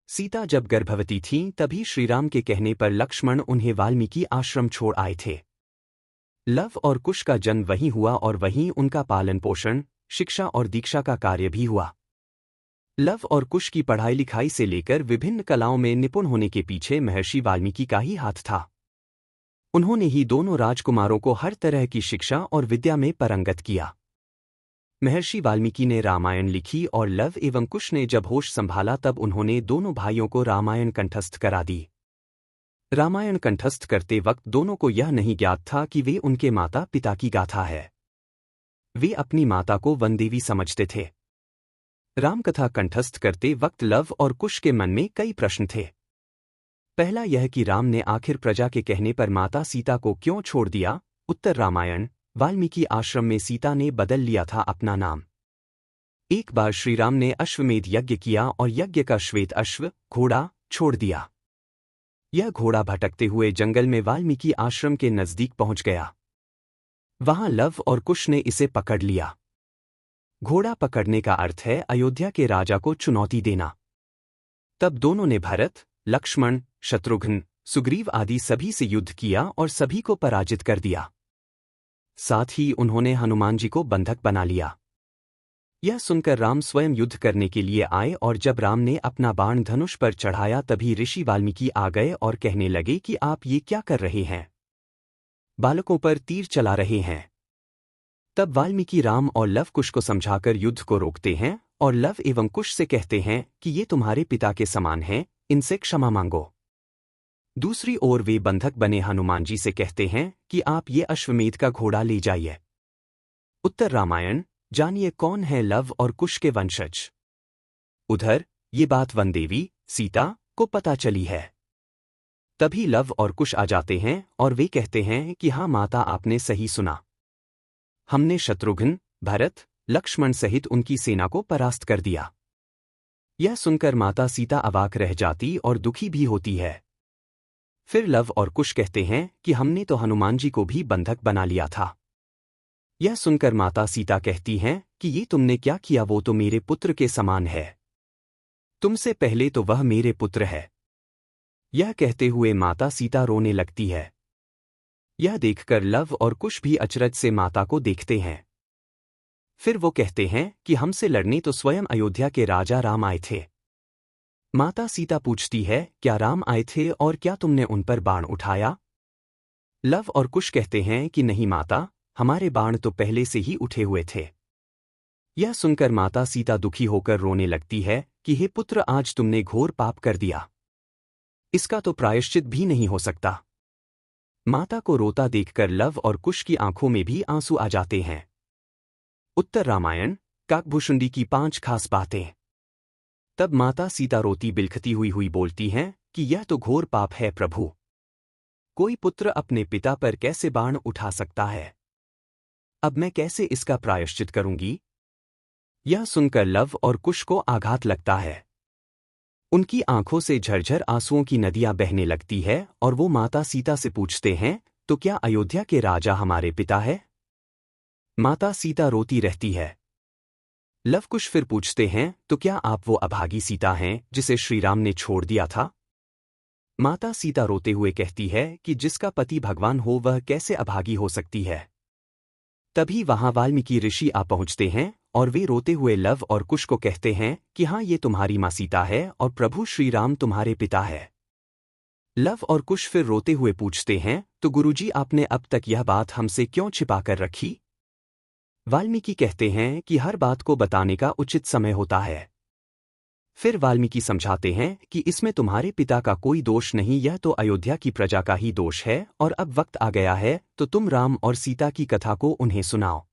सीता जब गर्भवती थीं तभी श्रीराम के कहने पर लक्ष्मण उन्हें वाल्मीकि आश्रम छोड़ आए थे। लव और कुश का जन्म वहीं हुआ और वहीं उनका पालन पोषण, शिक्षा और दीक्षा का कार्य भी हुआ। लव और कुश की पढ़ाई लिखाई से लेकर विभिन्न कलाओं में निपुण होने के पीछे महर्षि वाल्मीकि का ही हाथ था। उन्होंने ही दोनों राजकुमारों को हर तरह की शिक्षा और विद्या में पारंगत किया। महर्षि वाल्मीकि ने रामायण लिखी और लव एवं कुश ने जब होश संभाला तब उन्होंने दोनों भाइयों को रामायण कंठस्थ करा दी। रामायण कंठस्थ करते वक्त दोनों को यह नहीं ज्ञात था कि वे उनके माता पिता की गाथा है। वे अपनी माता को वनदेवी समझते थे। रामकथा कंठस्थ करते वक्त लव और कुश के मन में कई प्रश्न थे। पहला यह कि राम ने आखिर प्रजा के कहने पर माता सीता को क्यों छोड़ दिया। उत्तर रामायण वाल्मीकि आश्रम में सीता ने बदल लिया था अपना नाम। एक बार श्रीराम ने अश्वमेध यज्ञ किया और यज्ञ का श्वेत अश्व घोड़ा छोड़ दिया। यह घोड़ा भटकते हुए जंगल में वाल्मीकि आश्रम के नजदीक पहुंच गया। वहां लव और कुश ने इसे पकड़ लिया। घोड़ा पकड़ने का अर्थ है अयोध्या के राजा को चुनौती देना। तब दोनों ने भरत, लक्ष्मण, शत्रुघ्न, सुग्रीव आदि सभी से युद्ध किया और सभी को पराजित कर दिया। साथ ही उन्होंने हनुमान जी को बंधक बना लिया। यह सुनकर राम स्वयं युद्ध करने के लिए आए और जब राम ने अपना बाण धनुष पर चढ़ाया तभी ऋषि वाल्मीकि आ गए और कहने लगे कि आप ये क्या कर रहे हैं? बालकों पर तीर चला रहे हैं। तब वाल्मीकि राम और लव कुश को समझाकर युद्ध को रोकते हैं और लव एवं कुश से कहते हैं कि ये तुम्हारे पिता के समान हैं, इनसे क्षमा मांगो। दूसरी ओर वे बंधक बने हनुमान जी से कहते हैं कि आप ये अश्वमेध का घोड़ा ले जाइए। उत्तर रामायण जानिए कौन है लव और कुश के वंशज। उधर ये बात वनदेवी सीता को पता चली है। तभी लव और कुश आ जाते हैं और वे कहते हैं कि हाँ माता, आपने सही सुना। हमने शत्रुघ्न, भरत, लक्ष्मण सहित उनकी सेना को परास्त कर दिया। यह सुनकर माता सीता अवाक रह जाती और दुखी भी होती है। फिर लव और कुश कहते हैं कि हमने तो हनुमान जी को भी बंधक बना लिया था। यह सुनकर माता सीता कहती हैं कि ये तुमने क्या किया, वो तो मेरे पुत्र के समान है। तुमसे पहले तो वह मेरे पुत्र है। यह कहते हुए माता सीता रोने लगती है। यह देखकर लव और कुश भी अचरज से माता को देखते हैं। फिर वो कहते हैं कि हमसे लड़ने तो स्वयं अयोध्या के राजा राम आए थे। माता सीता पूछती है, क्या राम आए थे और क्या तुमने उन पर बाण उठाया? लव और कुश कहते हैं कि नहीं माता, हमारे बाण तो पहले से ही उठे हुए थे। यह सुनकर माता सीता दुखी होकर रोने लगती है कि हे पुत्र, आज तुमने घोर पाप कर दिया। इसका तो प्रायश्चित भी नहीं हो सकता। माता को रोता देखकर लव और कुश की आंखों में भी आंसू आ जाते हैं। उत्तर रामायण काकभूषुंडी की 5 खास बातें। तब माता सीता रोती बिलखती हुई बोलती हैं कि यह तो घोर पाप है प्रभु। कोई पुत्र अपने पिता पर कैसे बाण उठा सकता है? अब मैं कैसे इसका प्रायश्चित करूंगी? यह सुनकर लव और कुश को आघात लगता है। उनकी आंखों से झरझर आंसुओं की नदियां बहने लगती है और वो माता सीता से पूछते हैं, तो क्या अयोध्या के राजा हमारे पिता है? माता सीता रोती रहती है। लव कुश फिर पूछते हैं, तो क्या आप वो अभागी सीता हैं जिसे श्रीराम ने छोड़ दिया था? माता सीता रोते हुए कहती है कि जिसका पति भगवान हो वह कैसे अभागी हो सकती है। तभी वहां वाल्मीकि ऋषि आ पहुंचते हैं और वे रोते हुए लव और कुश को कहते हैं कि हाँ, ये तुम्हारी मां सीता है और प्रभु श्रीराम तुम्हारे पिता है। लव और कुश फिर रोते हुए पूछते हैं, तो गुरुजी, आपने अब तक यह बात हमसे क्यों छिपा कर रखी? वाल्मीकि कहते हैं कि हर बात को बताने का उचित समय होता है। फिर वाल्मीकि समझाते हैं कि इसमें तुम्हारे पिता का कोई दोष नहीं, यह तो अयोध्या की प्रजा का ही दोष है और अब वक्त आ गया है तो तुम राम और सीता की कथा को उन्हें सुनाओ।